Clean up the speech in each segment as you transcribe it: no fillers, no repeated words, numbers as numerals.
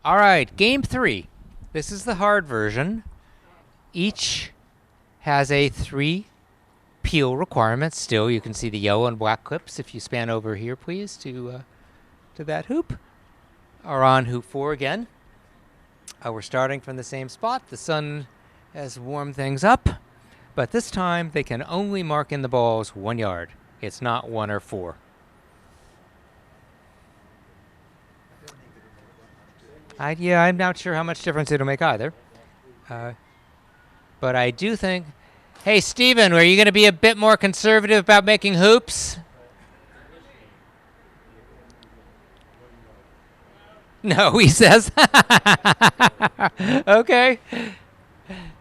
All right, game 3. This is the hard version. Each has a 3 peel requirement. Still, you can see the yellow and black clips. If you span over here, please, to that hoop. Are on hoop 4 again. We're starting from the same spot. The sun has warmed things up, but this time they can only mark in the balls 1 yard. It's not 1 or 4. I'm not sure how much difference it'll make either. But I do think. Hey, Steven, are you going to be a bit more conservative about making hoops? No, he says. Okay.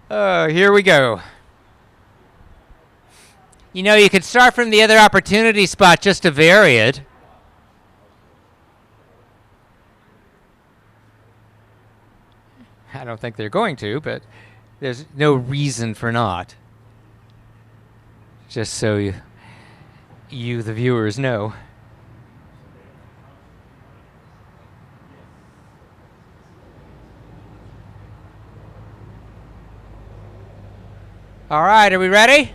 Here we go. You know, you could start from the other opportunity spot just to vary it. I don't think they're going to, but there's no reason for not. Just so you the viewers, know. All right, are we ready?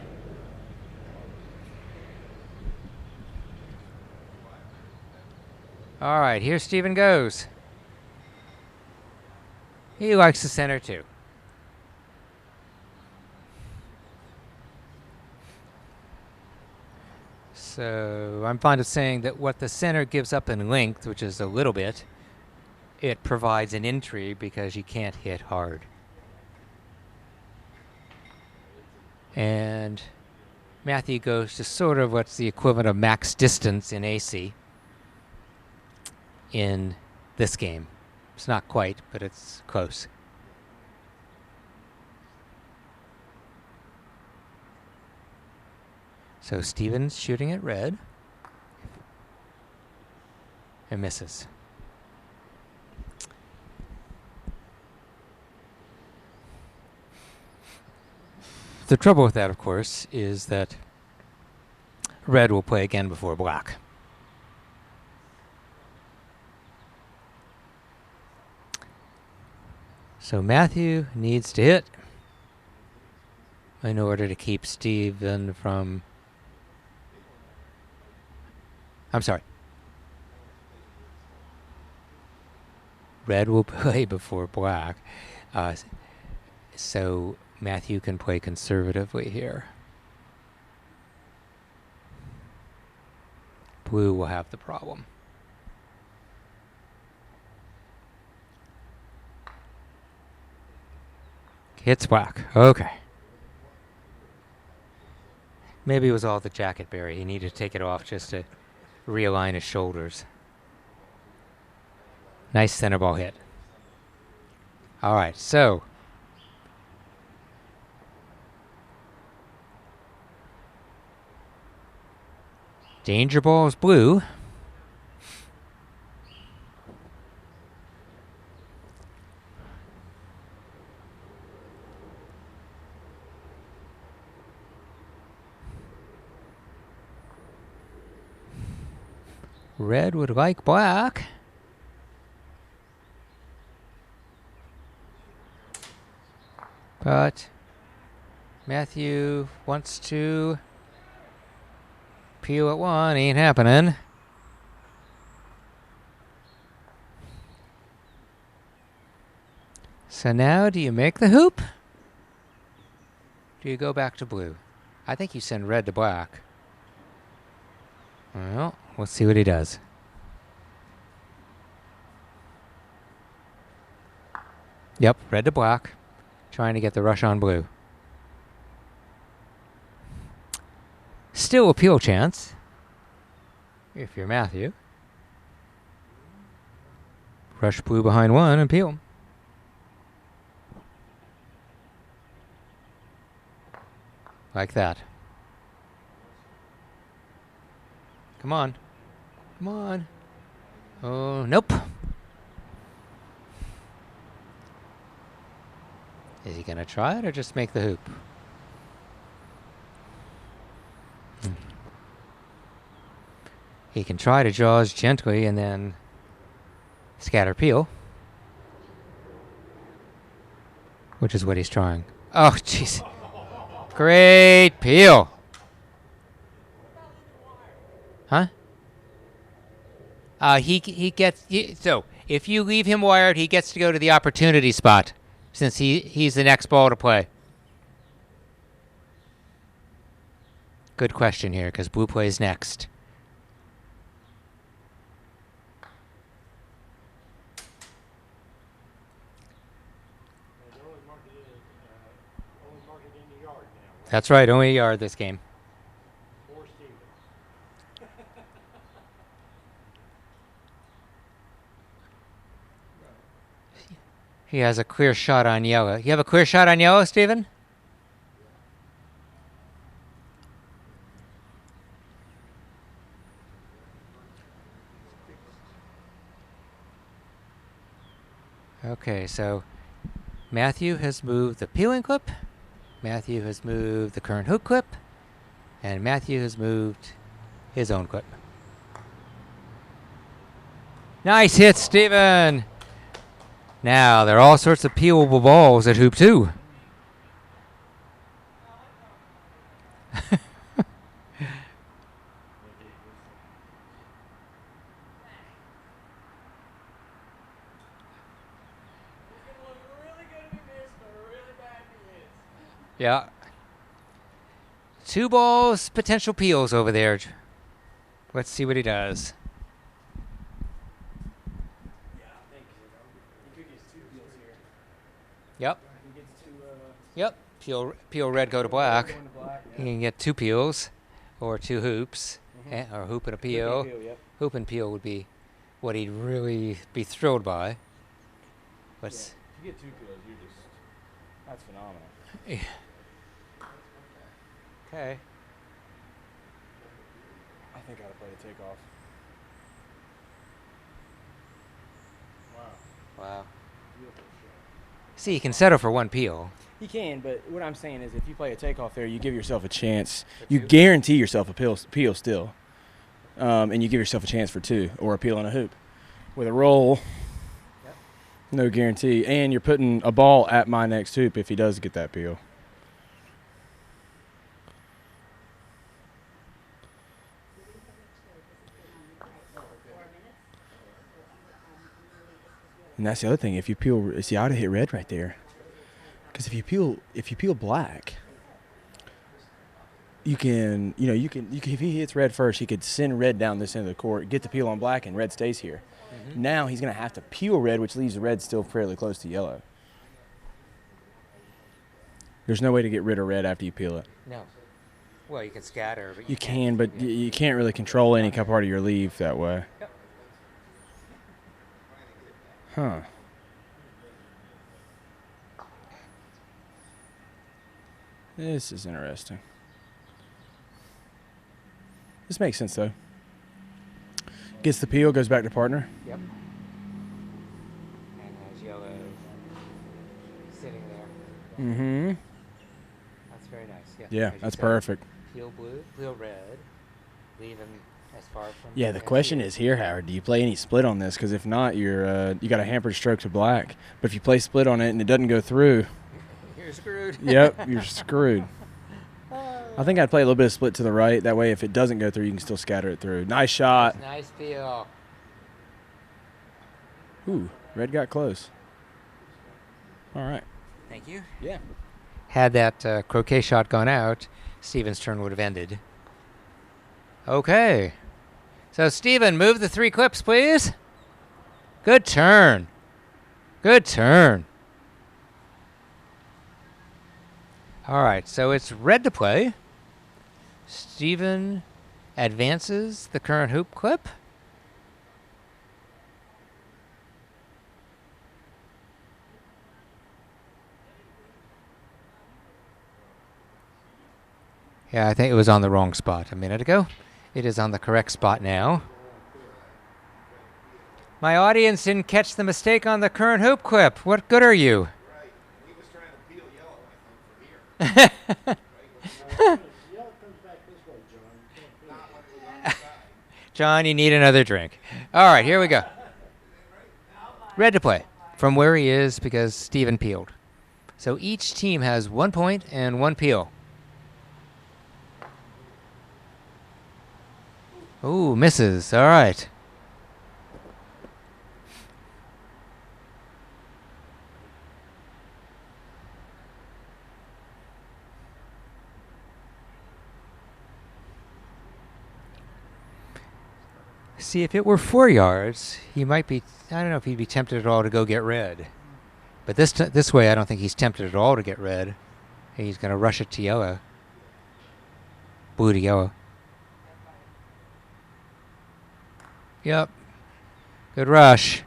All right, here Steven goes. He likes the center too. So I'm fond of saying that what the center gives up in length, which is a little bit, it provides an entry because you can't hit hard. And Matthew goes to sort of what's the equivalent of max distance in AC in this game. It's not quite, but it's close. So Steven's shooting at red and misses. The trouble with that, of course, is that red will play again before black. So Matthew needs to hit in order to keep Steven from... I'm sorry. Red will play before black. So Matthew can play conservatively here. Blue will have the problem. Hits black. Okay. Maybe it was all the jacket berry. He needed to take it off just to realign his shoulders. Nice center ball hit. All right, so danger ball is blue. Red would like black. But Matthew wants to peel at 1. Ain't happening. So now, do you make the hoop? Do you go back to blue? I think you send red to black. Well, let's see what he does. Yep, red to black. Trying to get the rush on blue. Still a peel chance. If you're Matthew. Rush blue behind 1 and peel. Like that. Come on. Come on. Oh, nope. Is he going to try it or just make the hoop? He can try to jaws gently and then scatter peel. which is what he's trying. Oh, jeez. Great peel. Huh? He gets so if you leave him wired, he gets to go to the opportunity spot, since he's the next ball to play. Good question here, because blue plays next. That's right, only a yard this game. He has a clear shot on yellow. You have a clear shot on yellow, Steven? Okay, so Matthew has moved the peeling clip. Matthew has moved the current hoop clip. And Matthew has moved his own clip. Nice hit, Steven! Now, there are all sorts of peelable balls at hoop 2. Yeah. 2 balls, potential peels over there. Let's see what he does. Yep. Yep. Peel red, go to black. He can get 2 peels or 2 hoops, or hoop and a peel. Hoop and peel would be what he'd really be thrilled by. But if you get 2 peels, that's phenomenal. Yeah. Okay. I think I ought to play the takeoff. Wow. See, you can settle for 1 peel. You can, but what I'm saying is if you play a takeoff there, you give yourself a chance. You guarantee yourself a peel still. And you give yourself a chance for 2 or a peel and a hoop. With a roll, no guarantee. And you're putting a ball at my next hoop if he does get that peel. And that's the other thing. If you peel, see, I would have hit red right there. Because if you peel black, you can, if he hits red first, he could send red down this end of the court, get the peel on black, and red stays here. Mm-hmm. Now he's going to have to peel red, which leaves the red still fairly close to yellow. There's no way to get rid of red after you peel it. No. Well, you can scatter, but you can, but you can't really control any part of your leaf that way. Yep. Huh. This is interesting. This makes sense, though. Gets the peel, goes back to partner. Yep. And has yellow sitting there. Mm-hmm. That's very nice. Yeah, that's perfect. Peel blue, peel red. Leave him as far from. Yeah, the question is here, Howard. Do you play any split on this? Because if not, you got a hampered stroke to black. But if you play split on it and it doesn't go through, you're screwed. Yep, you're screwed. I think I'd play a little bit of split to the right. That way, if it doesn't go through, you can still scatter it through. Nice shot. Nice peel. Ooh, red got close. All right. Thank you. Yeah. Had that croquet shot gone out, Steven's turn would have ended. Okay. So, Steven, move the 3 clips, please. Good turn. Good turn. All right, so it's red to play. Steven advances the current hoop clip. Yeah, I think it was on the wrong spot a minute ago. It is on the correct spot now. My audience didn't catch the mistake on the current hoop clip. What good are you? Right. He was trying to peel yellow, I think, from here. Yellow comes back this way, John. Not when we're on the side. John, you need another drink. All right, here we go. Red to play from where he is because Steven peeled. So each team has 1 point and 1 peel. Ooh, misses. All right. See, if it were 4 yards, he might be, I don't know if he'd be tempted at all to go get red. But this way, I don't think he's tempted at all to get red. He's going to rush it to yellow. Blue to yellow. Yep. Good rush.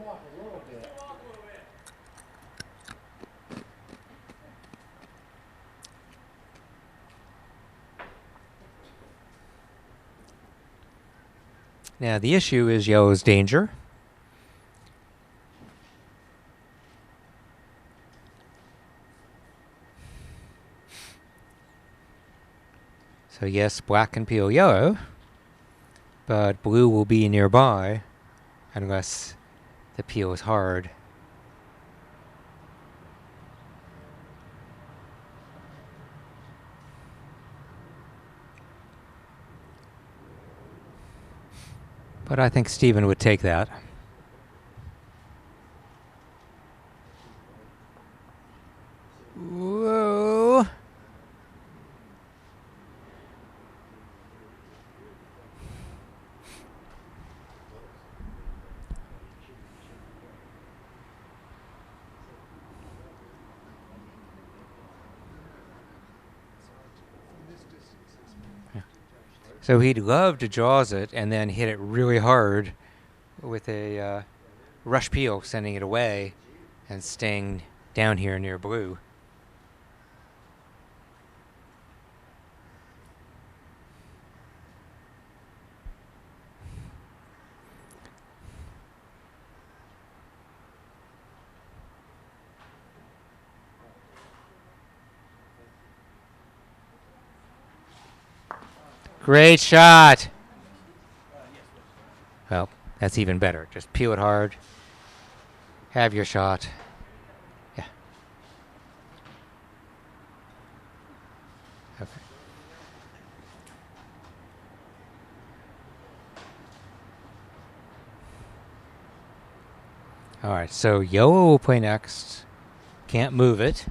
Walk a little bit. Now, the issue is yellow's danger. So yes, black can peel yellow, but blue will be nearby unless the peel is hard. But I think Steven would take that. Whoa. So he'd love to jaws it and then hit it really hard with a rush peel, sending it away and staying down here near blue. Great shot. Well, that's even better. Just peel it hard. Have your shot. Yeah. Okay. All right, so yellow will play next. Can't move it.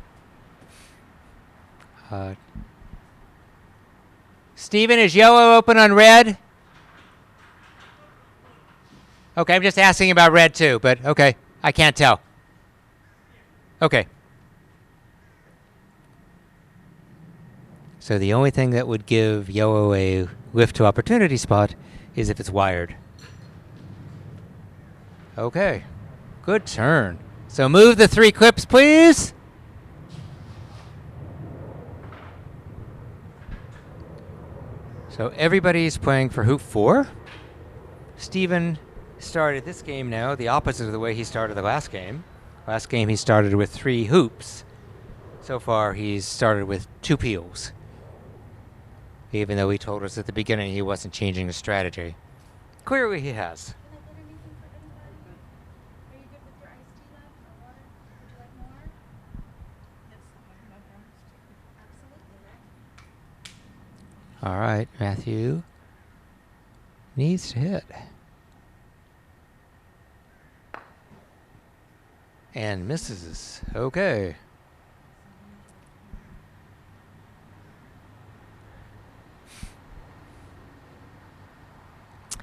Steven, is yellow open on red? Okay, I'm just asking about red too, but okay, I can't tell. Okay. So the only thing that would give yellow a lift to opportunity spot is if it's wired. Okay, good turn. So move the 3 clips, please. So everybody's playing for hoop 4. Steven started this game now the opposite of the way he started the last game. Last game he started with 3 hoops. So far he's started with 2 peels. Even though he told us at the beginning he wasn't changing the strategy. Clearly he has. All right, Matthew needs to hit. And misses. Okay.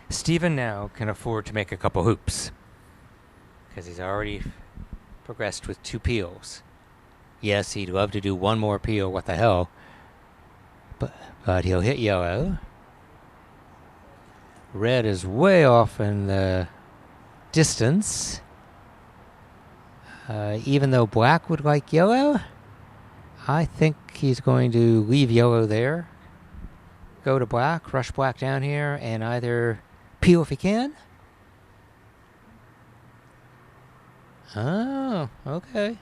Steven now can afford to make a couple hoops because he's already progressed with 2 peels. Yes, he'd love to do 1 more peel. What the hell? But he'll hit yellow. Red is way off in the distance. Even though black would like yellow, I think he's going to leave yellow there. Go to black, rush black down here, and either peel if he can. Oh, okay.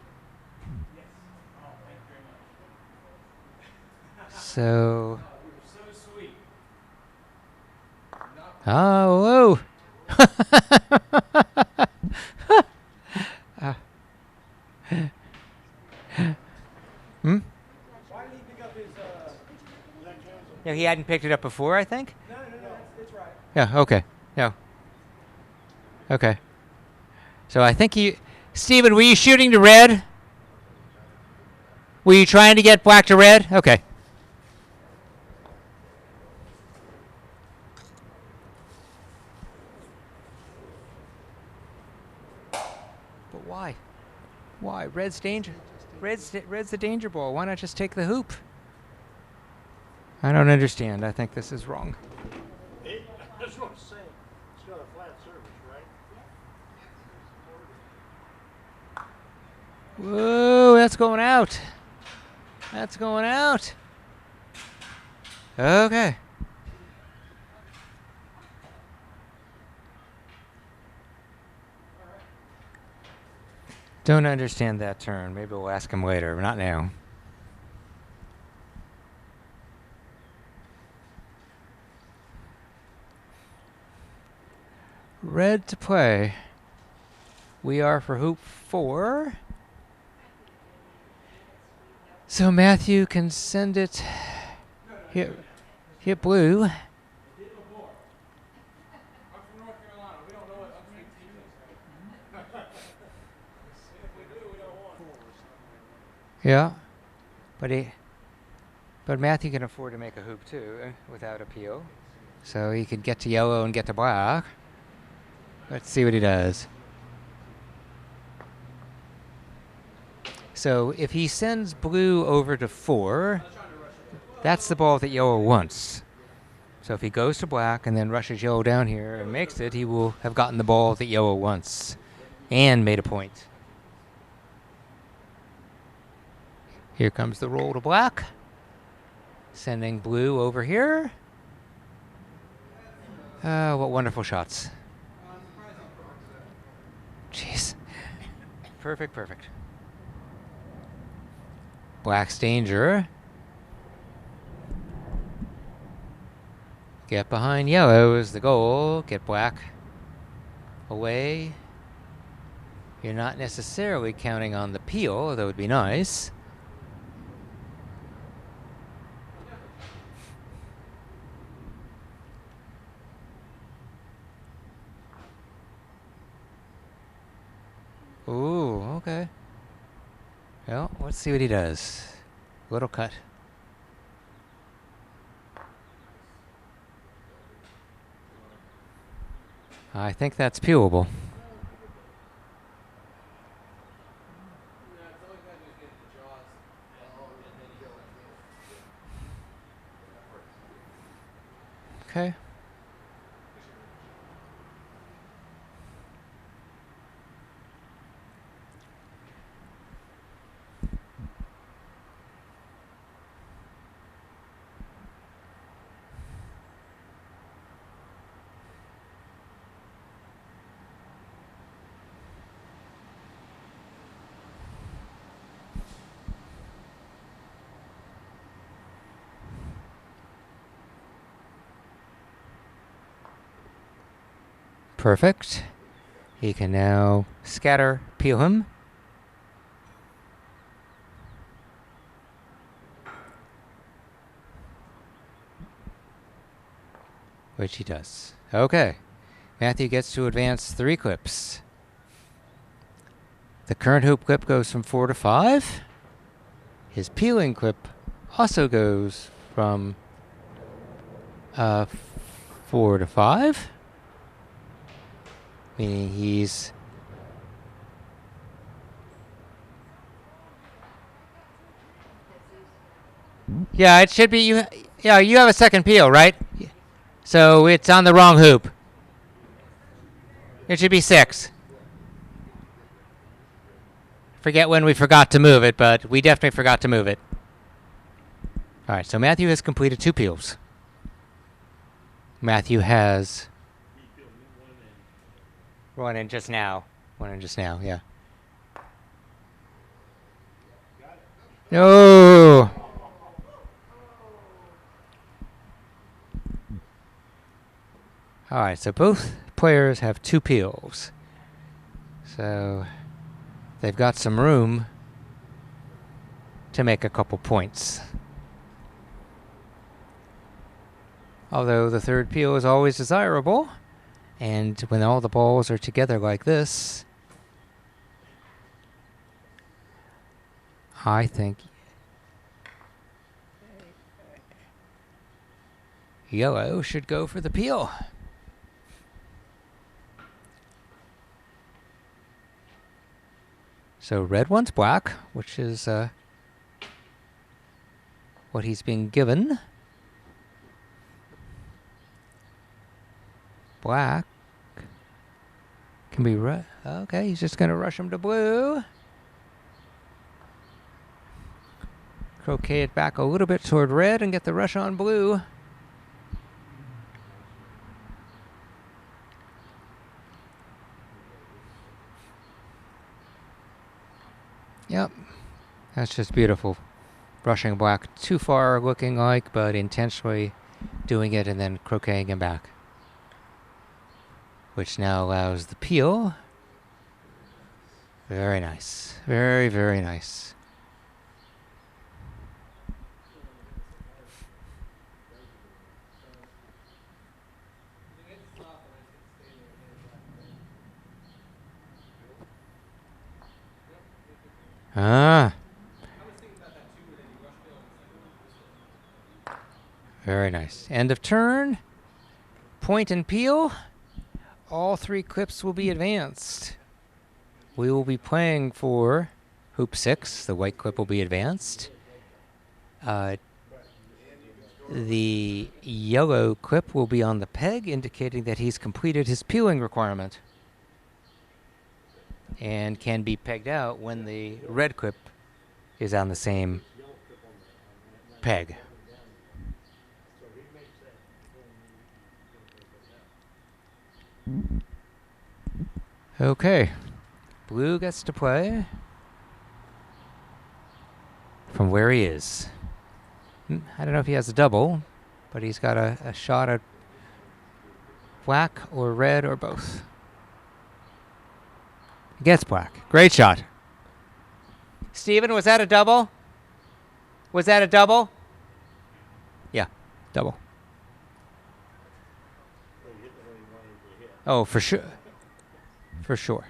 So. Oh, whoa. Hmm? Why did he pick up his? No, he hadn't picked it up before, I think. No, it's right. Yeah, okay. No. Okay. So I think you. Steven, were you shooting to red? Were you trying to get black to red? Okay. But why? Why? Red's danger. Red's the danger ball. Why not just take the hoop? I don't understand. I think this is wrong. That's what I'm saying. It's got a flat surface, right? Whoa, that's going out. That's going out. Okay. Don't understand that turn. Maybe we'll ask him later. Not now. Red to play. We are for hoop 4. So Matthew can send it. Hit blue. Yeah, but Matthew can afford to make a hoop too without appeal, so he could get to yellow and get to black. Let's see what he does. So if he sends blue over to 4, that's the ball that yellow wants. So if he goes to black and then rushes yellow down here and makes it, he will have gotten the ball that yellow wants and made a point. Here comes the roll to black. Sending blue over here. What wonderful shots. Jeez. Perfect, perfect. Black's danger. Get behind yellow is the goal. Get black away. You're not necessarily counting on the peel, although it would be nice. Ooh, okay. Well, let's see what he does. Little cut. I think that's peelable. Okay. Perfect. He can now scatter, peel him. Which he does. Okay. Matthew gets to advance 3 clips. The current hoop clip goes from 4 to 5. His peeling clip also goes from 4 to 5. Meaning he's yeah, it should be you. Yeah, you have a second peel, right? So it's on the wrong hoop. It should be 6. Forget when we forgot to move it, but we definitely forgot to move it. All right, so Matthew has completed 2 peels. Matthew has one in just now. Yeah. No. All right, so both players have 2 peels. So they've got some room to make a couple points. Although the third peel is always desirable, and when all the balls are together like this, I think yellow should go for the peel. So red wants black, which is what he's being given. Black can be okay, he's just going to rush him to blue. Croquet it back a little bit toward red and get the rush on blue. Yep, that's just beautiful. Brushing black too far looking like, but intentionally doing it and then croqueting him back. Which now allows the peel. Very nice. Very, very nice. Ah. Very nice. End of turn. Point and peel. All 3 clips will be advanced. We will be playing for hoop 6. The white clip will be advanced. The yellow clip will be on the peg, indicating that he's completed his peeling requirement, and can be pegged out when the red clip is on the same peg. Okay, blue gets to play from where he is. I don't know if he has a double, but he's got a shot at black or red or both. He gets black. Great shot. Steven, was that a double? Was that a double? Yeah, double. Oh, for sure. For sure.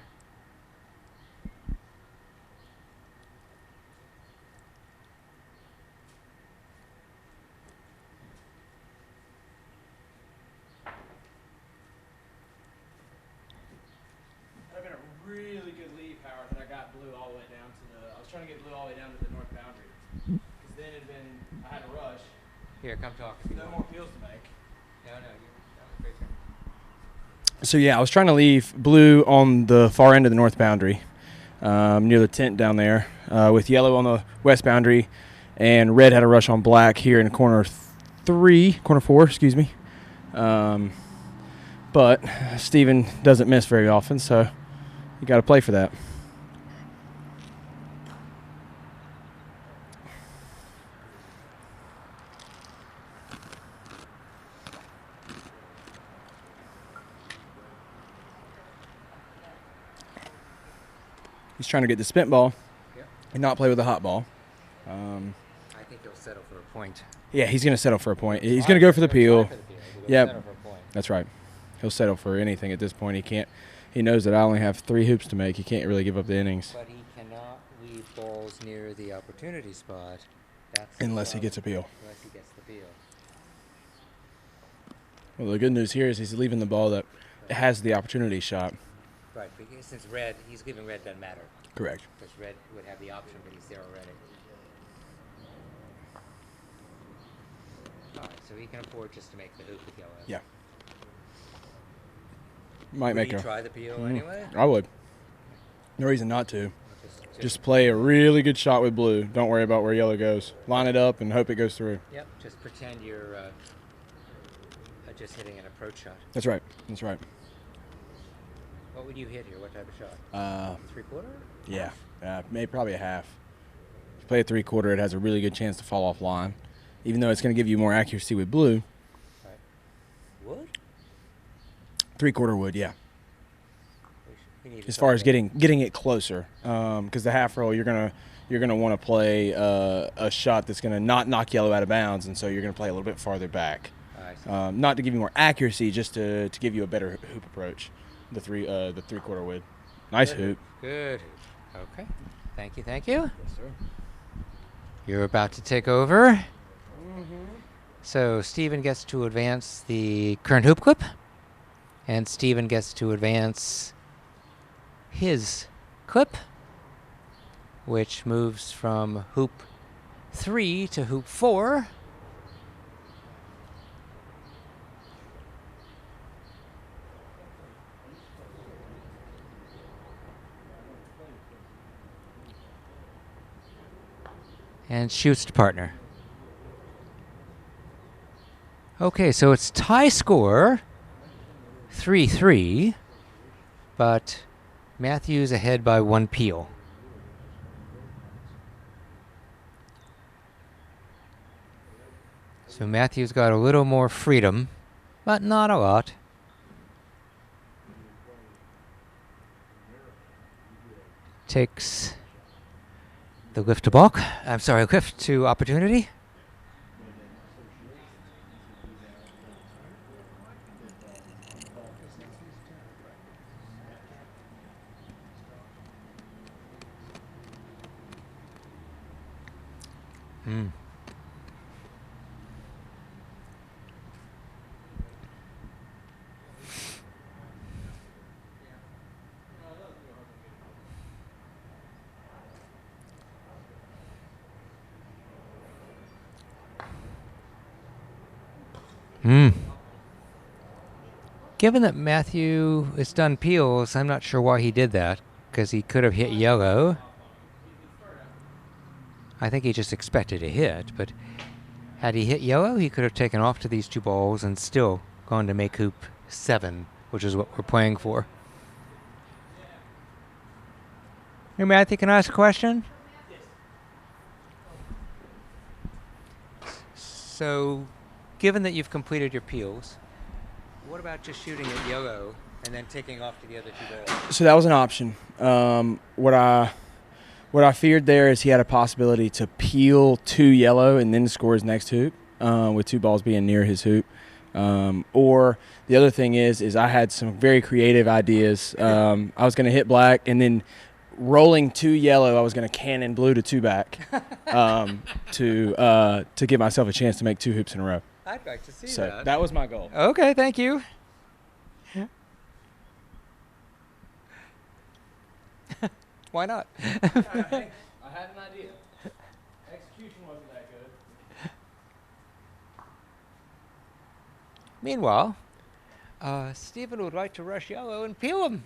That'd have been a really good lead, Howard, that I got blue all the way down to the. I was trying to get blue all the way down to the north boundary. Because then it'd been. I had to rush. Here, come talk. No more peels to make. No, that was a great turn. So yeah, I was trying to leave blue on the far end of the north boundary, near the tent down there, with yellow on the west boundary, and red had a rush on black here in corner 4, excuse me. But Steven doesn't miss very often, so you got to play for that. He's trying to get the spent ball and not play with the hot ball. I think he'll settle for a point. Yeah, he's going to settle for a point. He's going to go for the peel. Yep. Settle for a point. That's right. He'll settle for anything at this point. He can't. He knows that I only have 3 hoops to make. He can't really give up the innings. But he cannot leave balls near the opportunity spot. That's the Unless he problem. gets a peel. Unless he gets the peel. Well, the good news here is he's leaving the ball that has the opportunity shot. Right, because since red, he's leaving red doesn't matter. Correct. Because red would have the option, but he's there already. All right, so he can afford just to make the hoop with yellow. Yeah. Might Would make you a. try the peel anyway? I would. No reason not to. Just Just play a really good shot with blue. Don't worry about where yellow goes. Line it up and hope it goes through. Yep, just pretend you're just hitting an approach shot. That's right. That's right. What would you hit here? What type of shot? 3/4? Yeah. Maybe probably a half. If you play a 3/4, it has a really good chance to fall off line. Even though it's going to give you more accuracy with blue. Right. Wood? 3/4 wood, yeah. We need As far as getting it closer, because the half roll you're gonna want to play a shot that's gonna not knock yellow out of bounds, and so you're gonna play a little bit farther back. Not to give you more accuracy, just to give you a better hoop approach. The 3/4 wood. Nice hoop. Good. Okay. Thank you. Thank you. Yes, sir. You're about to take over. So Stephen gets to advance the current hoop clip, and Stephen gets to advance his clip, which moves from hoop 3 to hoop 4. And shoots to partner. Okay, so it's tie score, 3-3, but Matthews ahead by 1 peel. So Matthews got a little more freedom, but not a lot. Takes the lift to balk. I'm sorry, lift to opportunity. Given that Matthew has done peels, I'm not sure why he did that, because he could have hit yellow. I think he just expected a hit, but had he hit yellow, he could have taken off to these 2 balls and still gone to make hoop 7, which is what we're playing for. Hey, Matthew, can I ask a question? So, given that you've completed your peels, what about just shooting at yellow and then taking off to the other 2 balls? So that was an option. What I feared there is he had a possibility to peel 2 yellow and then score his next hoop, with 2 balls being near his hoop. Or the other thing is I had some very creative ideas. I was going to hit black and then rolling 2 yellow, I was going to cannon blue to 2 back, to give myself a chance to make 2 hoops in a row. I'd like to see So that. that was my goal. Okay, thank you. Why not? I had an idea. Execution wasn't that good. Meanwhile, Stephen would like to rush yellow and peel him.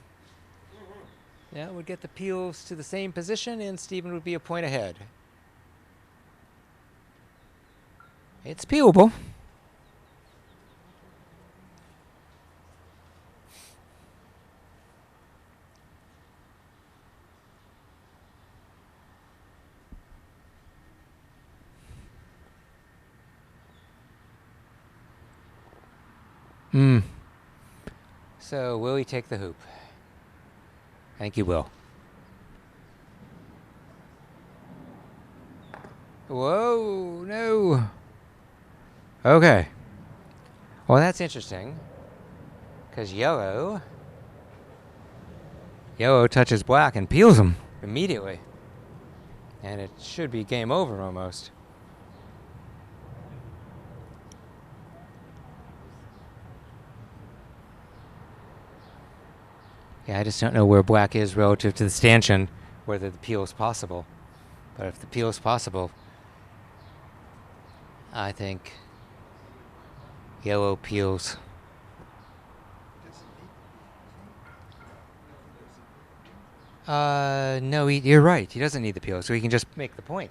Yeah, would get the peels to the same position, and Stephen would be a point ahead. It's peelable. So, will he take the hoop? I think he will. Whoa, no. Okay. Well, that's interesting. Because yellow touches black and peels him immediately. And it should be game over almost. Yeah, I just don't know where black is relative to the stanchion, whether the peel is possible. But if the peel is possible, I think yellow peels. No, you're right. He doesn't need the peel, so he can just make the point.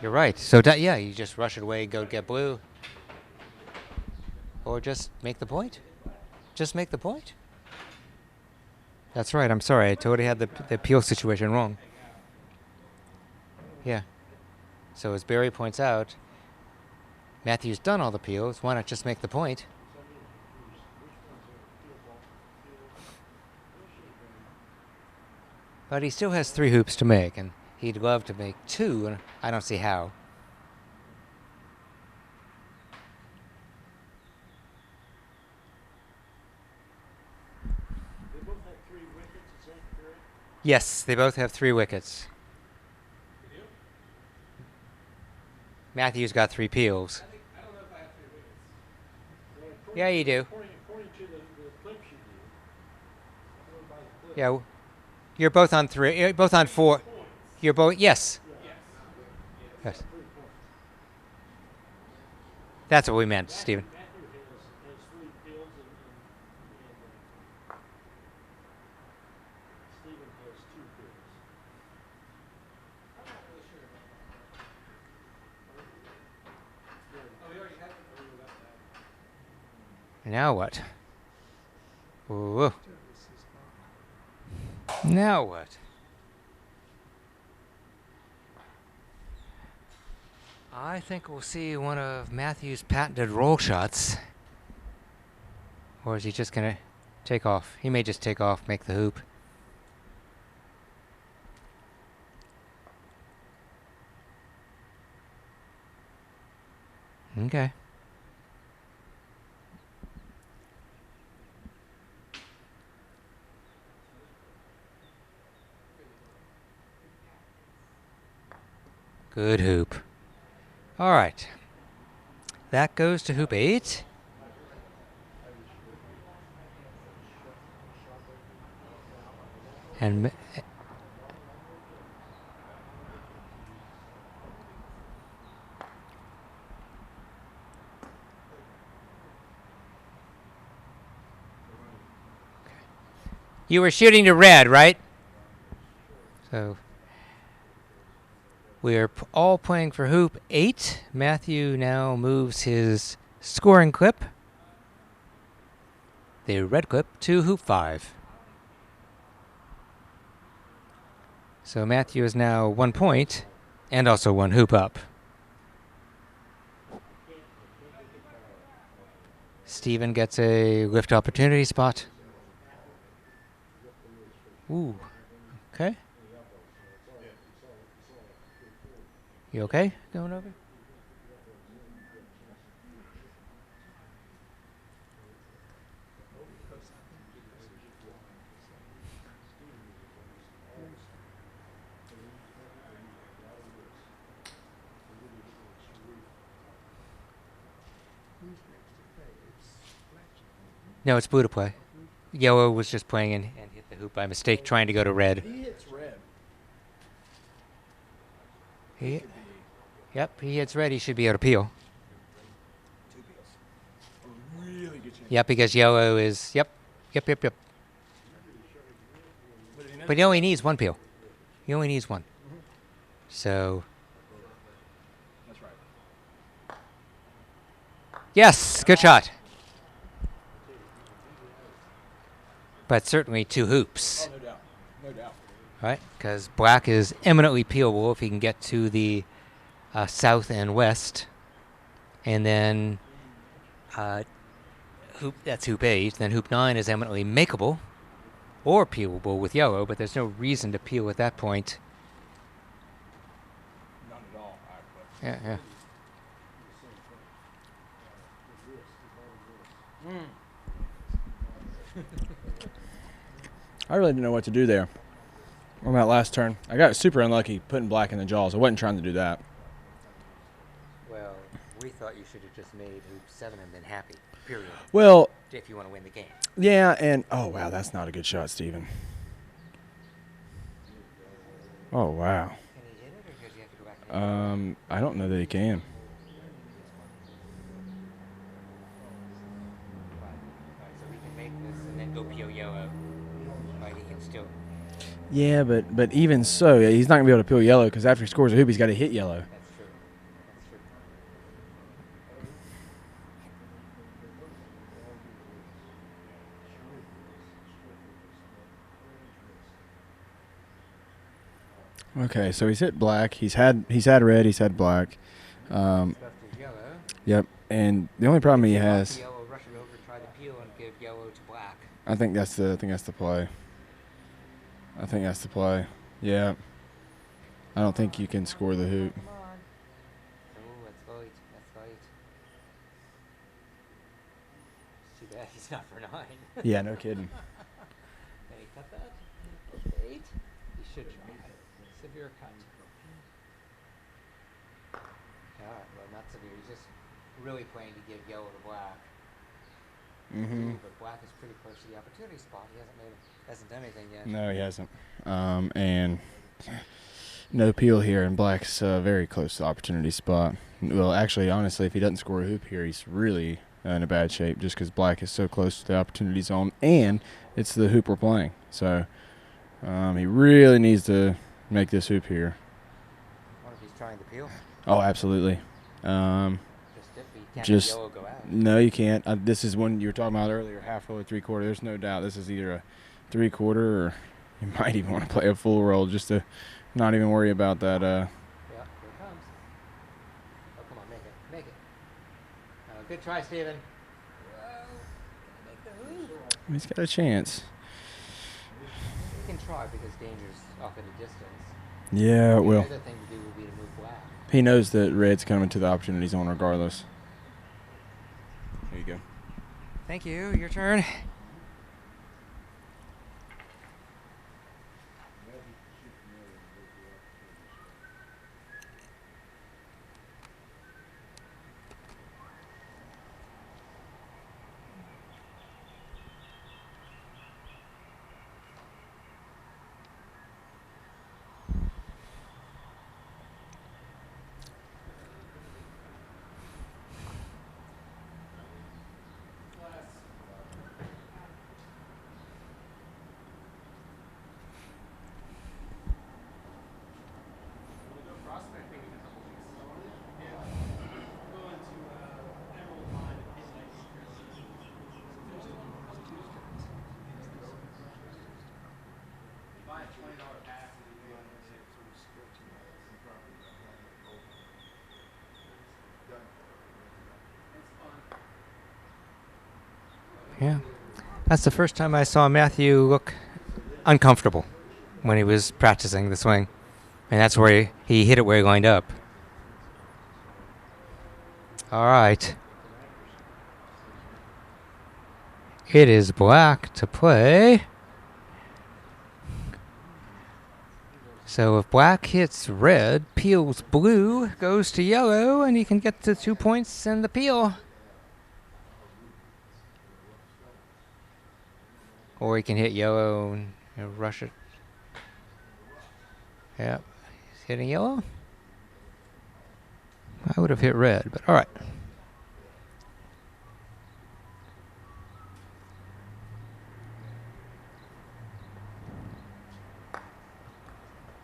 You're right. So, yeah, you just rush it away, go get blue. Or just make the point. Just make the point. That's right. I'm sorry. I totally had the peel situation wrong. Yeah. So as Barry points out, Matthew's done all the peels. Why not just make the point? But he still has 3 hoops to make, and he'd love to make 2, and I don't see how. They both have 3 wickets, is that correct? Yes, they both have 3 wickets. They do? Matthew's got 3 peels. I don't know if I have 3 wickets. Well, Yeah, you do. According to the clips you do. I go by the clip. Yeah, you're both on 3. You're both on 4. Points. You're both. Yes. Yeah. Yes. 3 points. That's what we meant, Stephen. Matthew has 3 pills and Stephen has 2 pills. I'm not really sure about that. Oh, we already had it. We left that. Now what? Whoa. Now what? I think we'll see one of Matthew's patented roll shots. Or is he just going to take off? He may just take off, make the hoop. Okay. Good hoop. All right. That goes to hoop 8. And you were shooting to red, right? So we're all playing for hoop 8. Matthew now moves his scoring clip, the red clip, to hoop 5. So Matthew is now 1 point and also 1 hoop up. Stephen gets a lift opportunity spot. Ooh. Okay. You okay going over? No, it's blue to play. Yellow was just playing and hit the hoop by mistake, trying to go to red. He hits red. Yep, he hits red. He should be able to peel. 2 peels. A really good chance. Yep, because yellow is. Yep. But he only needs 1 peel. He only needs 1. So. That's right. Yes, good shot. But certainly 2 hoops. Oh, no doubt. No doubt. Right? Because black is eminently peelable if he can get to the south and west. And then that's hoop 8. Then hoop 9 is eminently makeable or peelable with yellow, but there's no reason to peel at that point. None at all, actually. Yeah. I really didn't know what to do there on that last turn. I got super unlucky putting black in the jaws. I wasn't trying to do that. Well, we thought you should have just made hoop 7 and been happy, period, Well, if you want to win the game. yeah, and oh wow, that's not a good shot, Steven. Oh wow. Can he hit it, or does he have to go back and hit it? I don't know that he can. Right, so we can make this and then go peel yellow. Right, he can still. Yeah, but even so, yeah, he's not gonna be able to peel yellow because after he scores a hoop, he's got to hit yellow. That's true. That's true. Okay, so he's hit black. He's had red. He's had black. Left is yellow. Yep. And the only problem he Off has, the yellow, rush it over, try the peel, and give yellow to black. I think that's the play. I think that's the play. Yeah. I don't think you can score the hoop. Come on. Oh, that's light. That's light. It's too bad he's not for 9. Yeah, no kidding. Can he cut that? 8? He should try. Severe cut. Alright, well, not severe. He's just really playing to give yellow to black. Mm-hmm. But black is pretty close to the opportunity spot. He hasn't done anything yet. No, he hasn't. And no peel here, and black's very close to the opportunity spot. Well, actually, honestly, if he doesn't score a hoop here, he's really in a bad shape just because black is so close to the opportunity zone, and it's the hoop we're playing. So he really needs to make this hoop here. What if he's trying to peel? Oh, absolutely. Just if he can't Just- have yellow go out. No, you can't. This is one you were talking about earlier, half roll or 3/4. There's no doubt this is either a 3/4 or you might even want to play a full roll just to not even worry about that. Yeah, here it comes. Oh, come on, make it. Make it. Good try, Steven. Whoa. Can he make the hoop? He's got a chance. He can try because danger's off at a distance. Yeah, The well, other thing to do would be to move black. he knows that red's coming to the opportunity zone regardless. There you go. Thank you. Your turn. Yeah. That's the first time I saw Matthew look uncomfortable when he was practicing the swing. And that's where he hit it where he lined up. All right. It is black to play. So if black hits red, peels blue, goes to yellow, and he can get the 2 points and the peel. Or he can hit yellow and rush it. Yep. He's hitting yellow. I would have hit red, but all right.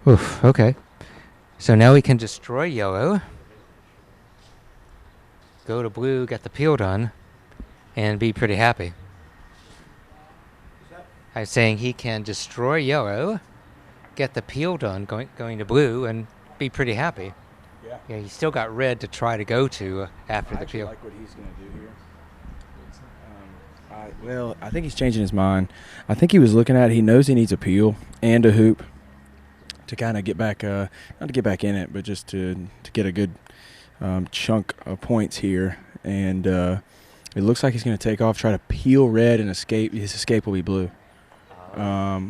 Oof, okay. So now we can destroy yellow. Go to blue, get the peel done, and be pretty happy. I'm saying he can destroy yellow, get the peel done, going to blue, and be pretty happy. Yeah. Yeah, he's still got red to try to go to after I the actually peel. like what he's going to do here. Well, I think he's changing his mind. I think he was looking at it. He knows he needs a peel and a hoop to kind of get back, not to get back in it, but just to get a good chunk of points here. And it looks like he's going to take off, try to peel red and escape. His escape will be blue,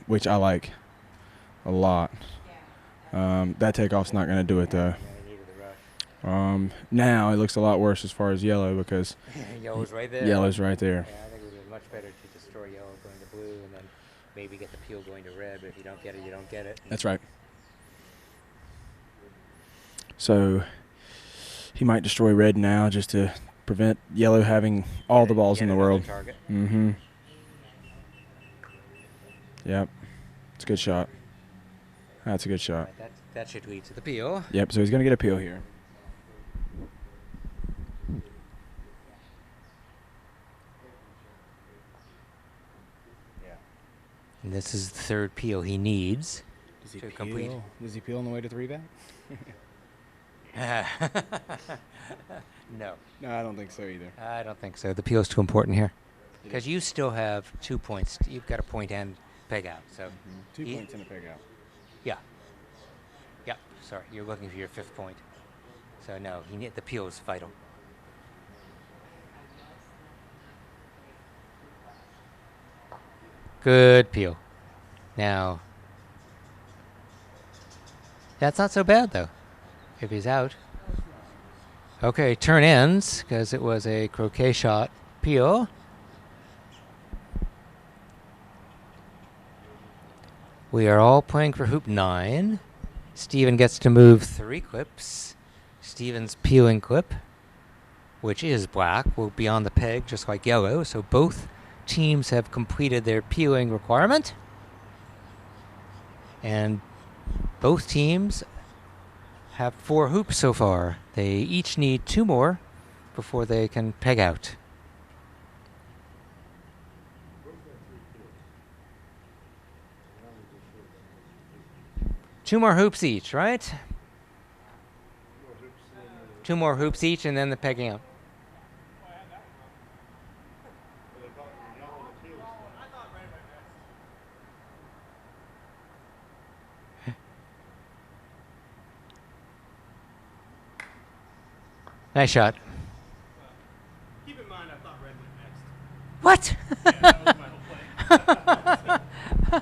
which I like a lot. That takeoff's not going to do it, though. Yeah, he needed the rush. Now it looks a lot worse as far as yellow because Yellow's right there. yellow's right there. Yeah, I think it would have been much better to destroy yellow going to blue and then maybe get the peel going to red, but if you don't get it, you don't get it. That's right. So he might destroy red now just to prevent yellow having all the balls Get in the another world. target. Mm-hmm. Yep. It's a good shot. That's a good shot. Right, that should lead to the peel. Yep, so he's going to get a peel here. Yeah. And this is the third peel he needs. Does he To complete. Does he peel on the way to 3-back? No, No, I don't think so either. I don't think so. The peel's too important here. Because you still have 2 points. You've got a point and peg out. So, 2 he- points and a peg out. yeah. Yep. Sorry, you're looking for your 5th point. So no, the peel is vital. Good peel. Now, that's not so bad though, if he's out. Okay, turn ends, because it was a croquet shot peel. We are all playing for hoop 9. Steven gets to move 3 clips. Steven's peeling clip, which is black, will be on the peg just like yellow, so both teams have completed their peeling requirement. And both teams have 4 hoops so far. They each need 2 more before they can peg out. Two more hoops each, right? 2 more hoops each and then the pegging out. Nice shot. Keep in mind, I thought red went next. What? Yeah, that was my whole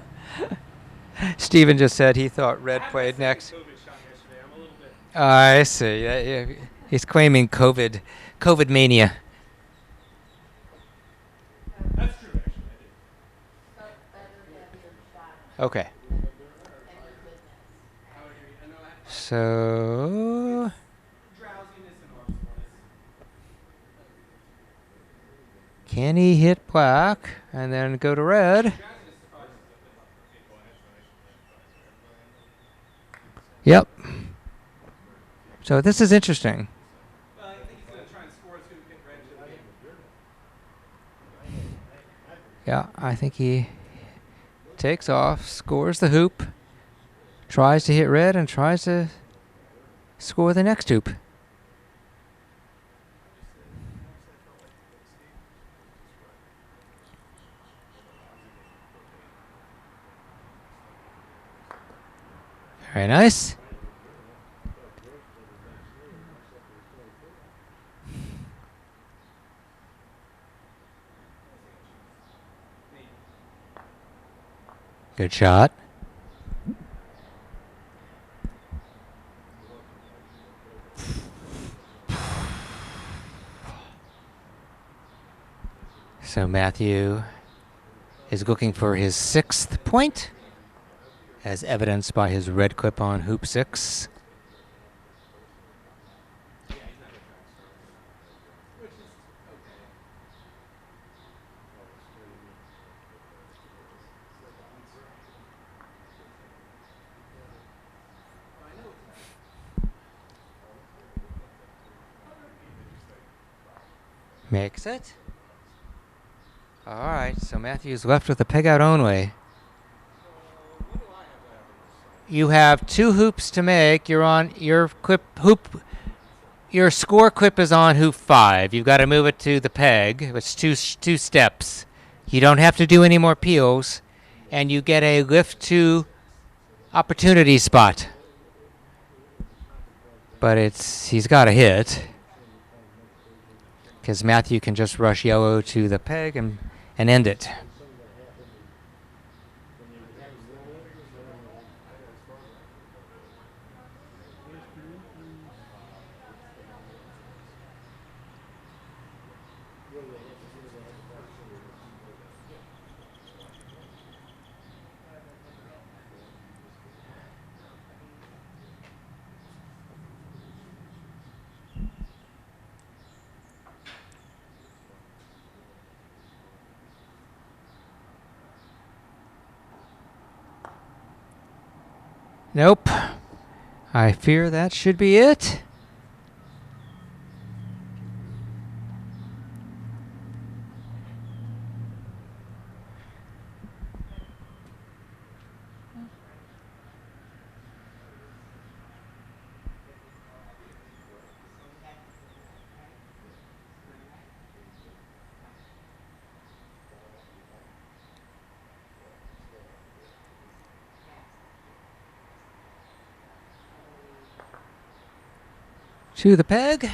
play. Steven just said he thought red played next. COVID shot yesterday. I'm a little bit. I see. Yeah. He's claiming COVID mania. That's true, actually. I did. Okay. So Drowsiness and arm soreness. can he hit black and then go to red? Yep. So this is interesting. Well, I think he's going to try and score as soon as he gets red to the game. Yeah, I think he takes off, scores the hoop, tries to hit red, and tries to score the next hoop. Very nice. Good shot. So Matthew is looking for his 6th point, as evidenced by his red clip on hoop 6. Makes it. All right, so Matthew's left with the peg out only. You have 2 hoops to make. You're on your hoop. Your score clip is on hoop 5. You've got to move it to the peg. It's two steps. You don't have to do any more peels, and you get a lift to opportunity spot. But he's got to hit, because Matthew can just rush yellow to the peg and end it. Nope. I fear that should be it. to the peg.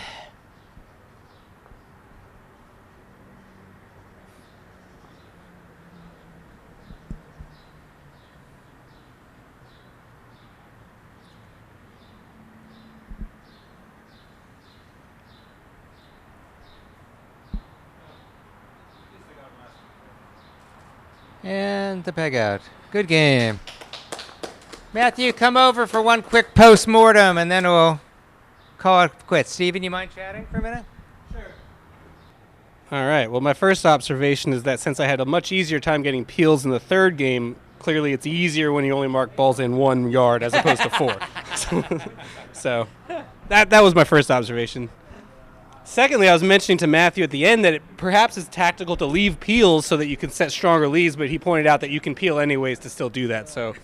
And the peg out. Good game. Matthew, come over for one quick post-mortem, and then we'll call it quits. Steven, you mind chatting for a minute? All right. Well, my first observation is that since I had a much easier time getting peels in the third game, clearly it's easier when you only mark balls in 1 yard as opposed to 4. So that was my first observation. Secondly, I was mentioning to Matthew at the end that it perhaps is tactical to leave peels so that you can set stronger leads, but he pointed out that you can peel anyways to still do that. So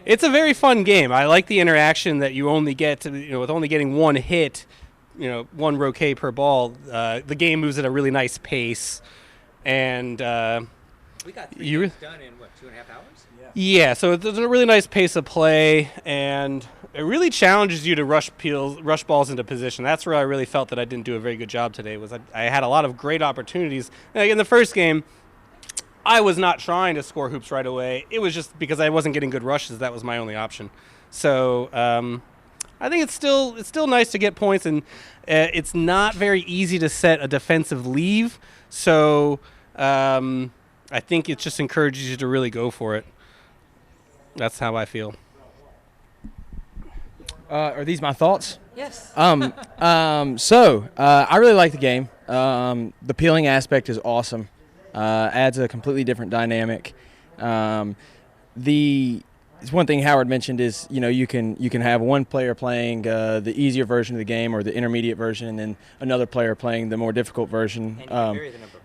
it's a very fun game. I like the interaction that you only get to, with only getting one hit, 1 roquet per ball. The game moves at a really nice pace, and We got 3 games done in, 2.5 hours? yeah, so there's a really nice pace of play, and it really challenges you to rush balls into position. That's where I really felt that I didn't do a very good job today. I had a lot of great opportunities. Like in the first game, I was not trying to score hoops right away. It was just because I wasn't getting good rushes. That was my only option. So I think it's still nice to get points, and it's not very easy to set a defensive leave. So I think it just encourages you to really go for it. That's how I feel. Are these my thoughts? Yes. So I really like the game. The peeling aspect is awesome. Adds a completely different dynamic. It's one thing Howard mentioned is you can have one player playing the easier version of the game or the intermediate version, and then another player playing the more difficult version.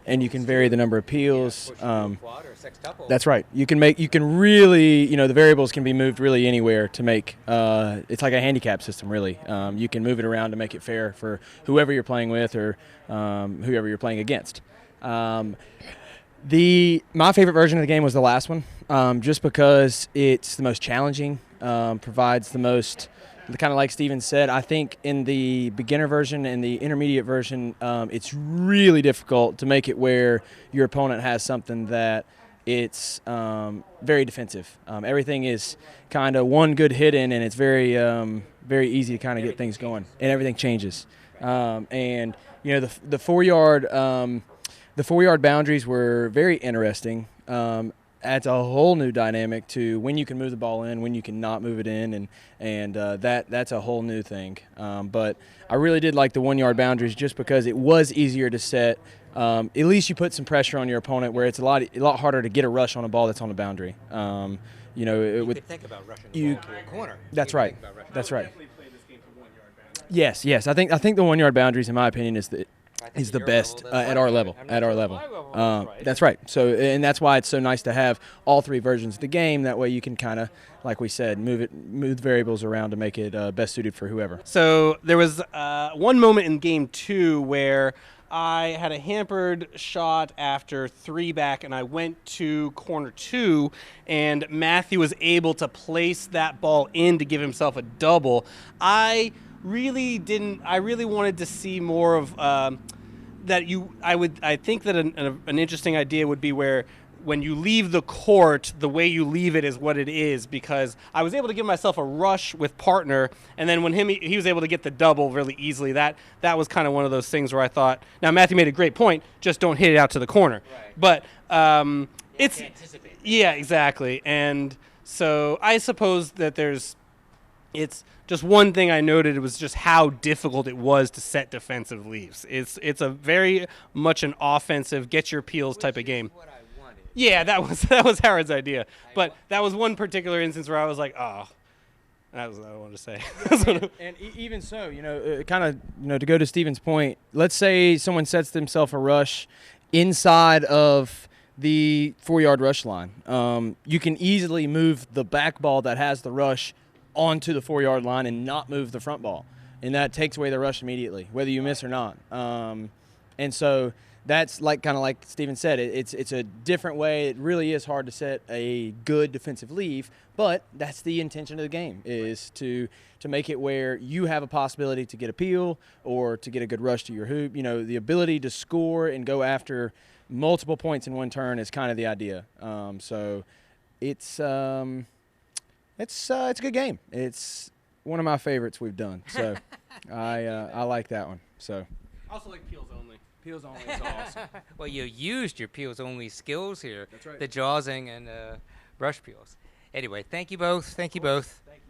And you can vary the number of peels. That's right. You can really, the variables can be moved really anywhere to make. It's like a handicap system, really. You can move it around to make it fair for whoever you're playing with or whoever you're playing against. My favorite version of the game was the last one, just because it's the most challenging, provides the most, kind of like Steven said. I think in the beginner version and the intermediate version, it's really difficult to make it where your opponent has something that it's very defensive. Everything is kind of one good hit in, and it's very easy to kind of get things going, and everything changes. And the 4 yard. The 4 yard boundaries were very interesting. Adds a whole new dynamic to when you can move the ball in, when you can not move it in, and that's a whole new thing. But I really did like the 1 yard boundaries just because it was easier to set. At least you put some pressure on your opponent where it's a lot harder to get a rush on a ball that's on the boundary. You could think about rushing the ball to a corner. That's right. That's right. Yes. I think the 1 yard boundaries, in my opinion, is the best at our level. That's right. So, and that's why it's so nice to have all 3 versions of the game. That way you can kind of, like we said, move the variables around to make it best suited for whoever. So there was one moment in game 2 where I had a hampered shot after 3 back, and I went to corner 2, and Matthew was able to place that ball in to give himself a double. I really wanted to see more of that. I think that an interesting idea would be where when you leave the court, the way you leave it is what it is, because I was able to give myself a rush with partner, and then when he was able to get the double really easily. That was kind of one of those things where I thought, now Matthew made a great point, just don't hit it out to the corner. Right. But it's anticipate. Yeah, exactly. And so I suppose that it's just one thing I noted was just how difficult it was to set defensive leaves. It's a very much an offensive, get your peels type of game. What I wanted. Yeah, that was Howard's idea. But that was one particular instance where I was like, oh, that was what I wanted to say. and even so, kind of, to go to Steven's point, let's say someone sets themselves a rush inside of the 4 yard rush line. You can easily move the back ball that has the rush onto the 4 yard line and not move the front ball, and that takes away the rush immediately, whether you miss or not. And so that's like kind of like Steven said, it's a different way. It really is hard to set a good defensive leave, but that's the intention of the game, is to make it where you have a possibility to get a peel or to get a good rush to your hoop. You know, the ability to score and go after multiple points in one turn is kind of the idea. So it's a good game. It's one of my favorites we've done. So I like that one. So I also like peels only. peels only is awesome. Well, you used your peels only skills here. That's right. The jawsing and brush peels. Anyway, thank you both. Thank you both. Thank you.